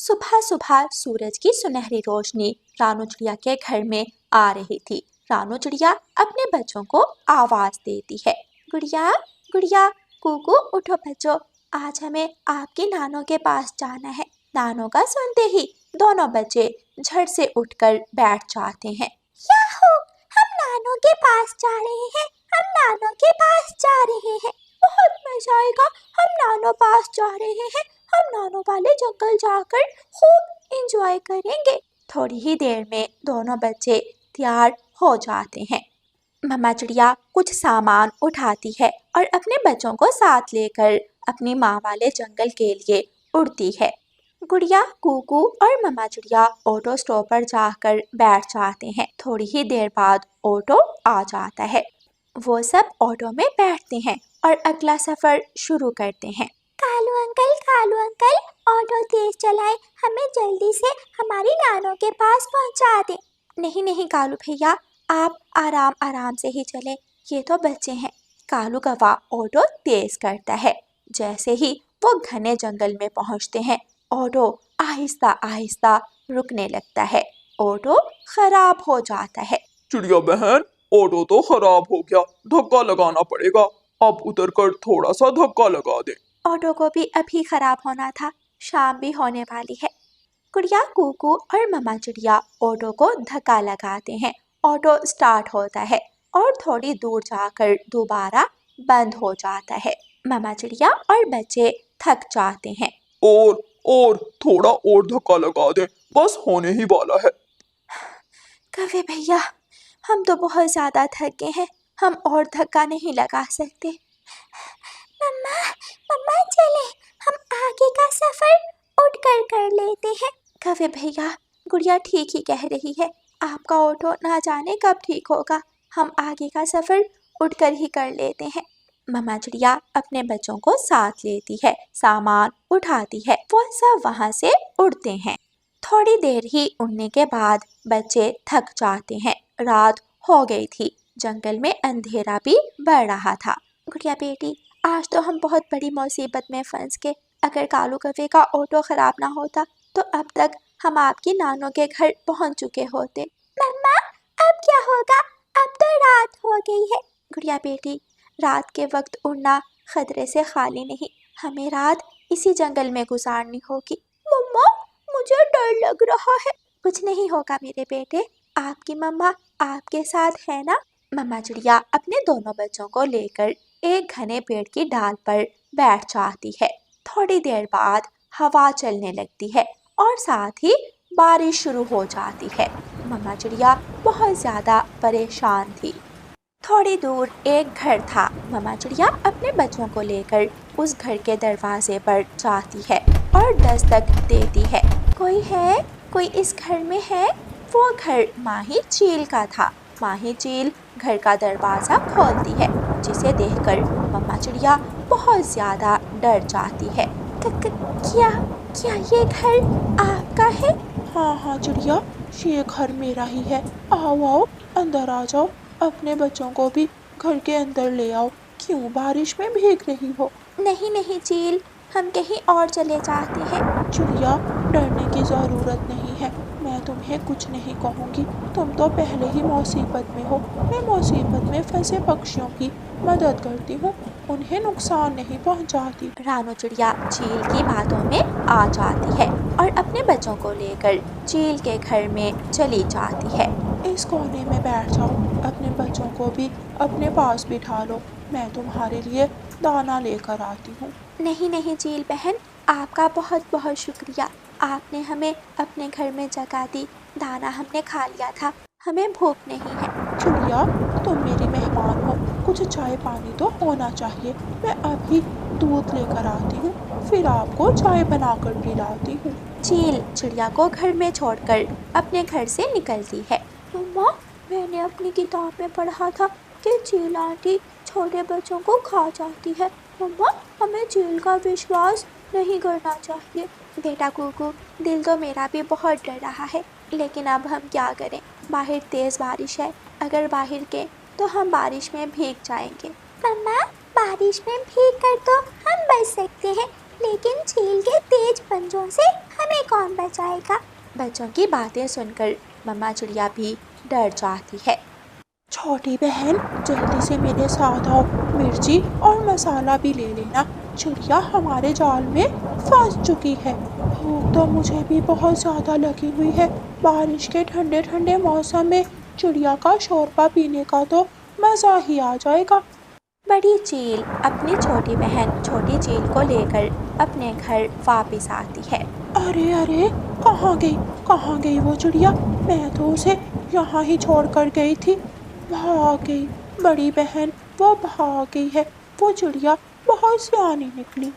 सुबह सुबह सूरज की सुनहरी रोशनी रानू चिड़िया के घर में आ रही थी। रानू चिड़िया अपने बच्चों को आवाज देती है, गुड़िया गुड़िया कुकू उठो बच्चों, आज हमें आपके नानों के पास जाना है। नानों का सुनते ही दोनों बच्चे झट से उठकर बैठ जाते हैं। याहू, हम नानों के पास जा रहे हैं, हम नानों के पास जा रहे हैं, बहुत मजा आएगा, हम नानों पास जा रहे हैं, हम नानों वाले जंगल जाकर खूब एंजॉय करेंगे। थोड़ी ही देर में दोनों बच्चे तैयार हो जाते हैं। मम्मा चिड़िया कुछ सामान उठाती है और अपने बच्चों को साथ लेकर अपनी माँ वाले जंगल के लिए उड़ती है। गुड़िया कुकू और मम्मा चिड़िया ऑटो स्टॉप पर जाकर बैठ जाते हैं। थोड़ी ही देर बाद ऑटो आ जाता है। वो सब ऑटो में बैठते हैं और अगला सफर शुरू करते हैं। कालू अंकल, ऑटो तेज चलाए, हमें जल्दी से हमारी नानों के पास पहुंचा दे। नहीं नहीं कालू भैया, आप आराम आराम से ही चले, ये तो बच्चे हैं। कालू कौवा ऑटो तेज करता है। जैसे ही वो घने जंगल में पहुंचते हैं, ऑटो आहिस्ता आहिस्ता रुकने लगता है। ऑटो खराब हो जाता है। चिड़िया बहन, ऑटो तो खराब हो गया, धक्का लगाना पड़ेगा, अब उतर कर थोड़ा सा धक्का लगा दे। ऑटो को भी अभी खराब होना था, शाम भी होने वाली है। गुड़िया कुकू और मम्मा चिड़िया ऑटो को धक्का लगाते हैं। ऑटो स्टार्ट होता है और थोड़ी दूर जाकर दोबारा बंद हो जाता है। मम्मा चिड़िया और बच्चे थक जाते हैं। और थोड़ा और धक्का लगा दे, बस होने ही वाला है। कौवे भैया, हम तो बहुत ज्यादा थक गए हैं, हम और धक्का नहीं लगा सकते। मम्मा चले, हम आगे का सफर उठकर कर लेते हैं। कौवे भैया, गुड़िया ठीक ही कह रही है, आपका ऑटो ना जाने कब ठीक होगा, हम आगे का सफर उठकर ही कर लेते हैं। मम्मा चिड़िया अपने बच्चों को साथ लेती है, सामान उठाती है, वो सब वहाँ से उड़ते हैं। थोड़ी देर ही उड़ने के बाद बच्चे थक जाते हैं। रात हो गई थी, जंगल में अंधेरा भी बढ़ रहा था। गुड़िया बेटी, आज तो हम बहुत बड़ी मुसीबत में फंस गए। अगर कालू कौवे का ऑटो खराब ना होता तो अब तक हम आपकी नानों के घर पहुंच चुके होते। मम्मा, अब क्या होगा, अब तो रात हो गई है। गुड़िया बेटी, रात के वक्त उड़ना खतरे से खाली नहीं, हमें रात इसी जंगल में गुजारनी होगी। मम्मा, मुझे डर लग रहा है। कुछ नहीं होगा मेरे बेटे, आपकी मम्मा आपके साथ है ना। मम्मा चिड़िया अपने दोनों बच्चों को लेकर एक घने पेड़ की डाल पर बैठ जाती है। थोड़ी देर बाद हवा चलने लगती है और साथ ही बारिश शुरू हो जाती है। मम्मा चिड़िया बहुत ज्यादा परेशान थी। थोड़ी दूर एक घर था। मम्मा चिड़िया अपने बच्चों को लेकर उस घर के दरवाजे पर जाती है और दस्तक देती है। कोई है? कोई इस घर में है? वो घर माही चील का था। माही चील घर का दरवाजा खोलती है, जिसे देखकर मम्मा चिड़िया बहुत ज्यादा डर जाती है। क्या ये घर आपका है? हाँ चिड़िया, ये घर मेरा ही है। आओ अंदर आ जाओ, अपने बच्चों को भी घर के अंदर ले आओ। क्यों बारिश में भीग रही हो? नहीं चील, हम कहीं और चले जाते हैं। चिड़िया, डरने की ज़रूरत नहीं है, मैं तुम्हें कुछ नहीं कहूँगी, तुम तो पहले ही मुसीबत में हो। मैं मुसीबत में फंसे पक्षियों की मदद करती हूँ, उन्हें नुकसान नहीं पहुँचाती। रानू चिड़िया चील की बातों में आ जाती है और अपने बच्चों को लेकर चील के घर में चली जाती है। इस कोने में बैठ जाओ, अपने बच्चों को भी अपने पास बिठा लो, मैं तुम्हारे लिए दाना लेकर आती हूँ। नहीं चील बहन, आपका बहुत बहुत शुक्रिया, आपने हमें अपने घर में जगह दी, दाना हमने खा लिया था, हमें भूख नहीं है। चिड़िया, तुम मेरी मेहमान हो, कुछ चाय पानी तो होना चाहिए, मैं अभी दूध लेकर आती हूँ, फिर आपको चाय बनाकर पिलाती हूँ। चील चिड़िया को घर में छोड़कर अपने घर से निकलती है। मम्मा, मैंने अपनी किताब में पढ़ा था कि चील आंटी छोटे बच्चों को खा जाती है। मम्मा, हमें चील का विश्वास नहीं करना चाहिए। बेटा कुकू, दिल तो मेरा भी बहुत डर रहा है, लेकिन अब हम क्या करें, बाहर तेज बारिश है, अगर बाहर गए तो हम बारिश में भीग जाएंगे। मम्मा, बारिश में भीग कर तो हम बच सकते हैं, लेकिन चील के तेज पंजों से हमें कौन बचाएगा? बच्चों की बातें सुनकर मम्मा चिड़िया भी डर जाती है। छोटी बहन, जल्दी से मेरे साथ आओ, मिर्ची और मसाला भी ले लेना। चिड़िया हमारे जाल में फंस चुकी है। भूख तो मुझे भी बहुत ज्यादा लगी हुई है। बारिश के ठंडे ठंडे मौसम में चिड़िया का शोरबा पीने का तो मजा ही आ जाएगा। बड़ी चील अपनी छोटी बहन छोटी चील को लेकर अपने घर वापस आती है। अरे अरे, कहाँ गई वो चिड़िया? मैं तो उसे यहाँ ही छोड़ कर गई थी। भाग गई। बड़ी बहन, वो भाग गई है। वो चिड़िया बहुत सियानी निकली।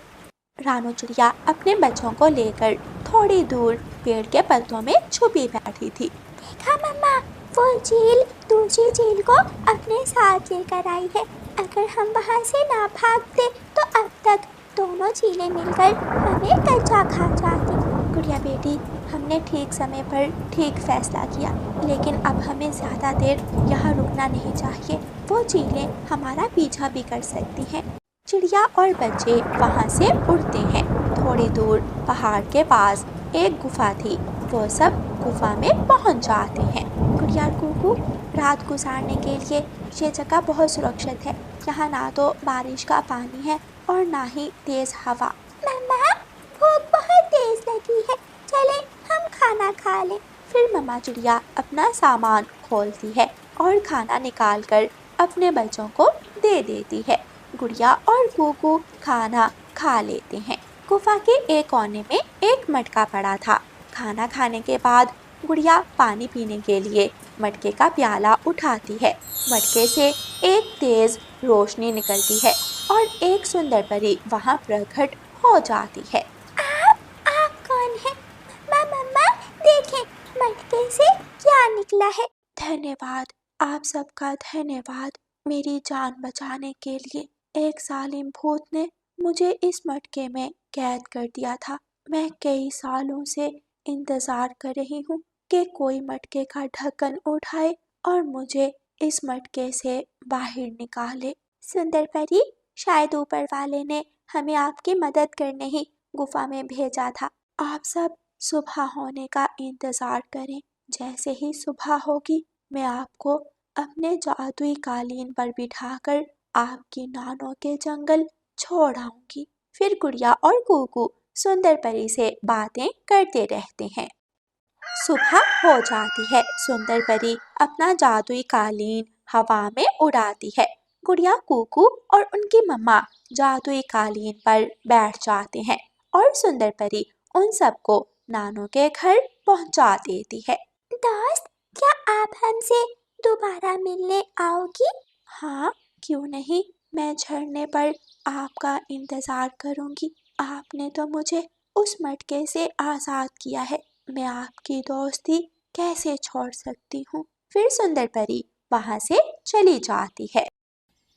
रानू चिड़िया अपने बच्चों को लेकर थोड़ी दूर पेड़ के पत्तों में छुपी बैठी थी। देखा मम्मा, वो चील दूसरी चील को अपने साथ लेकर आई है। अगर हम वहाँ से ना भागते तो अब तक दोनों चीलें मिलकर हमें कच्चा खा जाती। गुड़िया बेटी, हमने ठीक समय पर ठीक फैसला किया, लेकिन अब हमें ज़्यादा देर यहाँ रुकना नहीं चाहिए। वो चीलें हमारा पीछा भी कर सकती हैं। चिड़िया और बच्चे वहाँ से उड़ते हैं। थोड़ी दूर पहाड़ के पास एक गुफा थी। वो सब गुफा में पहुँच जाते हैं। गुड़िया और कुकू, रात गुजारने के लिए ये जगह बहुत सुरक्षित है। यहाँ ना तो बारिश का पानी है और ना ही तेज हवा। मम्मा, भूख बहुत तेज लगी है, चले हम खाना खा लें। फिर मम्मा चिड़िया अपना सामान खोलती है और खाना निकाल कर अपने बच्चों को दे देती है। गुड़िया और कुकू खाना खा लेते हैं। गुफा के एक कोने में एक मटका पड़ा था। खाना खाने के बाद गुड़िया पानी पीने के लिए मटके का प्याला उठाती है। मटके से एक तेज रोशनी निकलती है और एक सुंदर परी वहाँ प्रकट हो जाती है। आप कौन है? मम्मा, देखें मटके से क्या निकला है। धन्यवाद, आप सबका धन्यवाद। मेरी जान बचाने के लिए एक जालिम भूत ने मुझे इस मटके में कैद कर दिया था। मैं कई सालों से इंतजार कर रही हूँ कि कोई मटके का ढक्कन उठाए और मुझे इस मटके से बाहर निकाले। सुंदर परी, शायद ऊपर वाले ने हमें आपकी मदद करने ही गुफा में भेजा था। आप सब सुबह होने का इंतजार करें। जैसे ही सुबह होगी मैं आपको अपने जादुई कालीन पर बिठाकर आपकी नानों के जंगल छोड़ आऊंगी। फिर गुड़िया और कुकू सुंदर परी से बातें करते रहते हैं। सुबह हो जाती है। सुंदर परी अपना जादुई कालीन हवा में उड़ाती है। गुड़िया, कुकू और उनकी मम्मा जादुई कालीन पर बैठ जाते हैं और सुंदर परी उन सबको नानों के घर पहुंचा देती है। दोस्त, क्या आप हमसे दोबारा मिलने आओगी? हाँ, क्यों नहीं। मैं झरने पर आपका इंतजार करूंगी। आपने तो मुझे उस मटके से आजाद किया है। मैं आपकी दोस्ती कैसे छोड़ सकती हूँ। फिर सुंदर परी वहाँ से चली जाती है।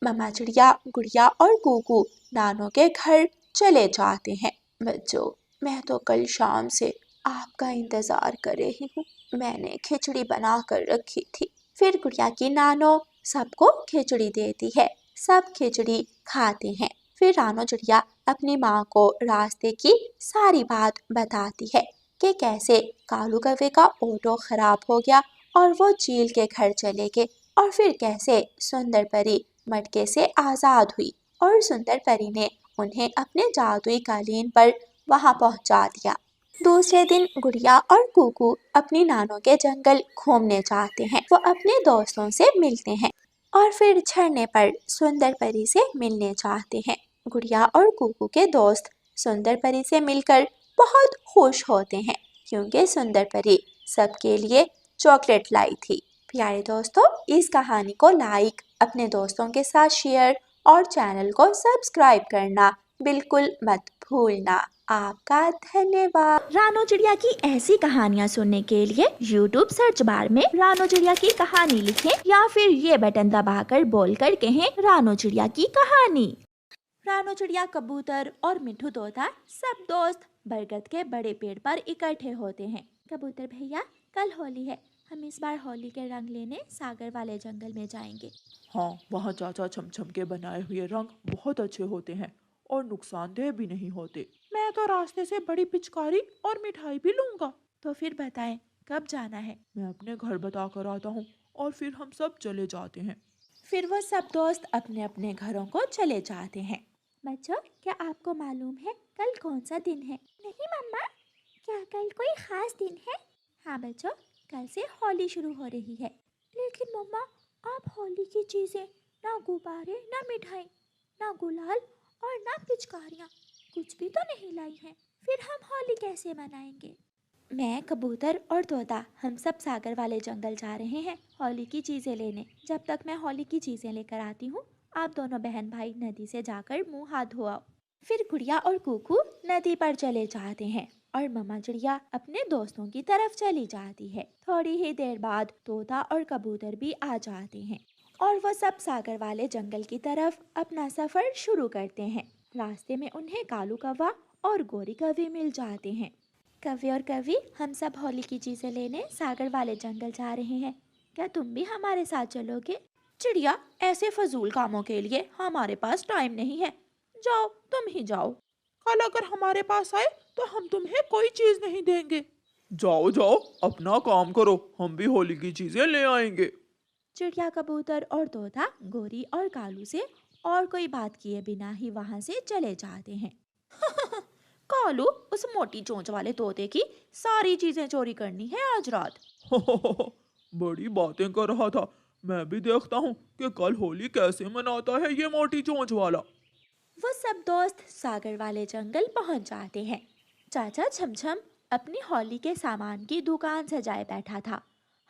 मम्मा चिड़िया, गुड़िया और कुकू नानों के घर चले जाते हैं। बच्चों, मैं तो कल शाम से आपका इंतजार कर रही हूँ। मैंने खिचड़ी बना कर रखी थी। फिर गुड़िया की नानो सबको खिचड़ी देती है। सब खिचड़ी खाते हैं। फिर रानो चिड़िया अपनी माँ को रास्ते की सारी बात बताती है कि कैसे कालू कौवे का ऑटो खराब हो गया और वो चील के घर चले गए, और फिर कैसे सुंदर परी मटके से आजाद हुई और सुंदर परी ने उन्हें अपने जादुई कालीन पर वहां पहुंचा दिया। दूसरे दिन गुड़िया और कुकू अपनी नानों के जंगल घूमने जाते हैं। वो अपने दोस्तों से मिलते हैं और फिर झरने पर सुंदर परी से मिलने जाते हैं। गुड़िया और कुकू के दोस्त सुंदर परी से मिलकर बहुत खुश होते हैं क्योंकि सुंदर परी सबके लिए चॉकलेट लाई थी। प्यारे दोस्तों, इस कहानी को लाइक, अपने दोस्तों के साथ शेयर और चैनल को सब्सक्राइब करना बिल्कुल मत भूलना। आपका धन्यवाद। रानो चिड़िया की ऐसी कहानियाँ सुनने के लिए YouTube सर्च बार में रानो चिड़िया की कहानी लिखें या फिर ये बटन दबाकर बोलकर कहें रानो चिड़िया की कहानी। रानो चिड़िया, कबूतर और मिठू तोता सब दोस्त बरगद के बड़े पेड़ पर इकट्ठे होते हैं। कबूतर भैया, कल होली है, हम इस बार होली के रंग लेने सागर वाले जंगल में जाएंगे। हाँ, वहाँ चाचा छमछम के बनाए हुए रंग बहुत अच्छे होते हैं और नुकसानदेह भी नहीं होते। मैं तो रास्ते से बड़ी पिचकारी और मिठाई भी लूंगा। तो फिर बताएं कब जाना है? मैं अपने घर बता कर आता हूँ और फिर हम सब चले जाते हैं। फिर वो सब दोस्त अपने अपने घरों को चले जाते हैं। बच्चों, क्या आपको मालूम है कल कौन सा दिन है? नहीं मम्मा, क्या कल कोई खास दिन है? हाँ बच्चों, कल से होली शुरू हो रही है। लेकिन मम्मा, आप होली की चीज़ें, ना गुब्बारे, ना मिठाई, ना गुलाल और ना पिचकारियाँ, कुछ भी तो नहीं लाई हैं। फिर हम होली कैसे मनाएंगे? मैं, कबूतर और तोता हम सब सागर वाले जंगल जा रहे हैं होली की चीज़ें लेने। जब तक मैं होली की चीज़ें लेकर आती हूँ, आप दोनों बहन भाई नदी से जाकर मुंह हाथ धोआओ। फिर गुड़िया और कुकू नदी पर चले जाते हैं और मम्मा चिड़िया अपने दोस्तों की तरफ चली जाती है। थोड़ी ही देर बाद तोता और कबूतर भी आ जाते हैं और वो सब सागर वाले जंगल की तरफ अपना सफ़र शुरू करते हैं। रास्ते में उन्हें कालू कौवा और गोरी कौवी मिल जाते हैं। कौवे और कौवी, हम सब होली की चीज़ें लेने सागर वाले जंगल जा रहे हैं, क्या तुम भी हमारे साथ चलोगे? चिड़िया, ऐसे फजूल कामों के लिए हमारे पास टाइम नहीं है, जाओ तुम ही जाओ। कल अगर हमारे पास आए तो हम तुम्हें कोई चीज नहीं देंगे। जाओ जाओ, अपना काम करो, हम भी होली की चीजें ले आएंगे। चिड़िया, कबूतर और तोता गोरी और कालू से और कोई बात किए बिना ही वहाँ से चले जाते हैं। कालू, उस मोटी चोंच वाले तोते की सारी चीजें चोरी करनी है आज रात। बड़ी बातें कर रहा था, मैं भी देखता हूँ कि कल होली कैसे मनाता है ये मोटी चोंच वाला। वो सब दोस्त सागर वाले जंगल पहुँच जाते हैं। चाचा छमछम अपनी होली के सामान की दुकान सजाए बैठा था।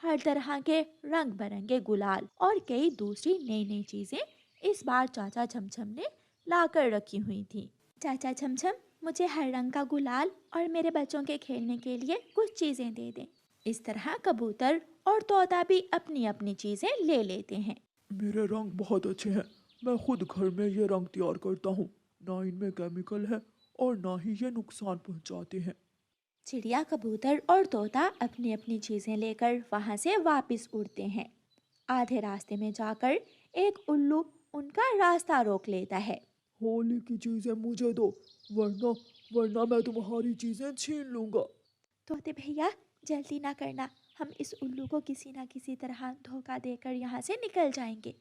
हर तरह के रंग बिरंगे गुलाल और कई दूसरी नई नई चीजें इस बार चाचा छमछम ने लाकर रखी हुई थी। चाचा छमछम, मुझे हर रंग का गुलाल और मेरे बच्चों के खेलने के लिए कुछ चीजें दे दें। इस तरह कबूतर और तोता भी अपनी अपनी चीजें ले लेते हैं। मेरे रंग बहुत अच्छे हैं, मैं खुद घर में ये रंग तैयार करता हूँ, ना इनमें केमिकल है और ना ही ये नुकसान पहुँचाते हैं। चिड़िया, कबूतर और तोता अपनी अपनी चीजें लेकर वहाँ से वापस उड़ते हैं। आधे रास्ते में जाकर एक उल्लू उनका रास्ता रोक लेता है। होली की चीजें मुझे दो, वरना मैं तुम्हारी चीजें छीन लूंगा। तोते भैया, जल्दी ना करना, हम इस उल्लू को किसी न किसी तरह धोखा देकर यहाँ से निकल जाएंगे।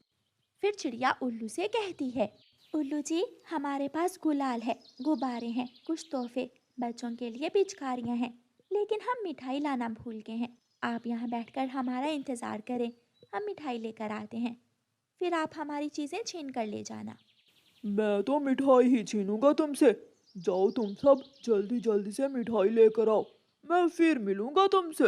फिर चिड़िया उल्लू से कहती है, उल्लू जी, हमारे पास गुलाल है, गुब्बारे हैं, कुछ तोहफे, बच्चों के लिए पिचकारियाँ हैं, लेकिन हम मिठाई लाना भूल गए हैं। आप यहाँ बैठकर हमारा इंतज़ार करें, हम मिठाई लेकर आते हैं, फिर आप हमारी चीज़ें छीन कर ले जाना। मैं तो मिठाई ही छीनूंगा तुमसे, जाओ तुम सब जल्दी जल्दी से मिठाई लेकर आओ, मैं फिर मिलूंगा तुमसे।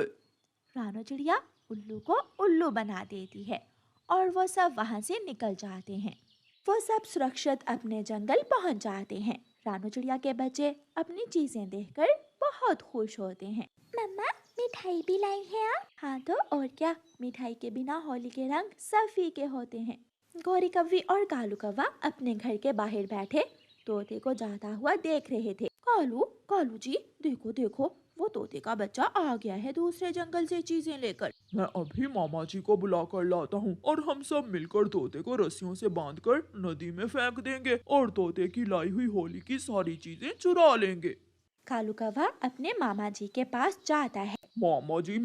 रानो चिड़िया उल्लू को उल्लू बना देती है और वो सब वहाँ से निकल जाते हैं। वो सब सुरक्षित अपने जंगल पहुँच जाते हैं। रानो चिड़िया के बच्चे अपनी चीजें देखकर बहुत खुश होते हैं। मम्मा, मिठाई भी लाई है आप? हाँ तो और क्या, मिठाई के बिना होली के रंग सब फीके होते हैं। गोरी कौवी और कालू कौवा अपने घर के बाहर बैठे तोते को जाता हुआ देख रहे थे। कालू जी, देखो देखो, वो तोते का बच्चा आ गया है दूसरे जंगल से चीजें लेकर। मैं अभी मामा जी को बुला कर लाता हूँ और हम सब मिलकर तोते को रस्सियों से बांधकर नदी में फेंक देंगे और तोते की लाई हुई होली की सारी चीजें चुरा लेंगे। कालू कौवा अपने मामा जी के पास जाता है। मामा जी,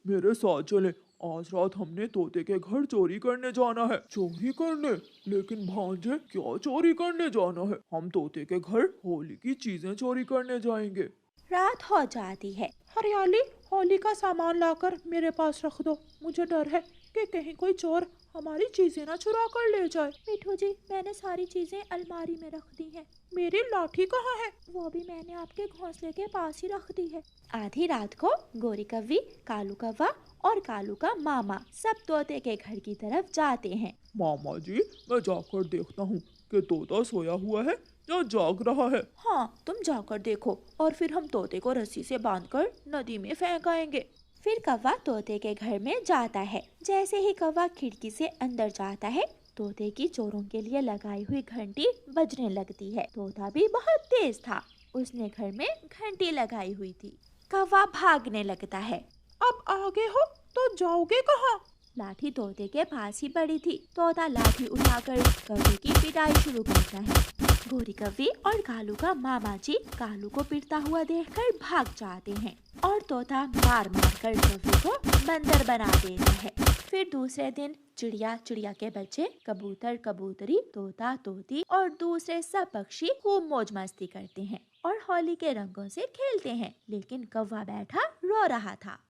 मेरे साथ चले, आज रात हमने तोते के घर चोरी करने जाना है। चोरी करने? लेकिन भांजे, क्या चोरी करने जाना है? हम तोते के घर होली की चीजें चोरी करने जाएंगे। रात हो जाती है। हरियाली, होली का सामान लाकर मेरे पास रख दो, मुझे डर है कि कहीं कोई चोर हमारी चीजें ना चुरा कर ले जाए। मिठू जी, मैंने सारी चीजें अलमारी में रख दी हैं। मेरी लाठी कहाँ है? वो भी मैंने आपके घोंसले के पास ही रख दी है। आधी रात को गोरी कौवी, कालू कौवा और कालू का मामा सब तोते के घर की तरफ जाते हैं। मामा जी, मैं जाकर देखता हूँ कि तोता सोया हुआ है या जाग रहा है। हाँ, तुम जाकर देखो और फिर हम तोते को रस्सी से बांधकर नदी में फेंक आएंगे। फिर कौवा तोते के घर में जाता है। जैसे ही कौवा खिड़की से अंदर जाता है, तोते की चोरों के लिए लगाई हुई घंटी बजने लगती है। तोता भी बहुत तेज था, उसने घर में घंटी लगाई हुई थी। कौवा भागने लगता है। अब आगे हो तो जाओगे कहाँ? लाठी तोते के पास ही पड़ी थी। तोता लाठी उठाकर कौवे की पिटाई शुरू करता है। गोरी कव्वे और कालू का मामा जी कालू को पिटता हुआ देखकर भाग जाते हैं और तोता मार मार कर कव्वे को बंदर बना देता है। फिर दूसरे दिन चिड़िया चिड़िया के बच्चे, कबूतर कबूतरी, तोता तोती और दूसरे सब पक्षी खूब मौज मस्ती करते हैं और होली के रंगों से खेलते हैं। लेकिन कौवा बैठा रो रहा था।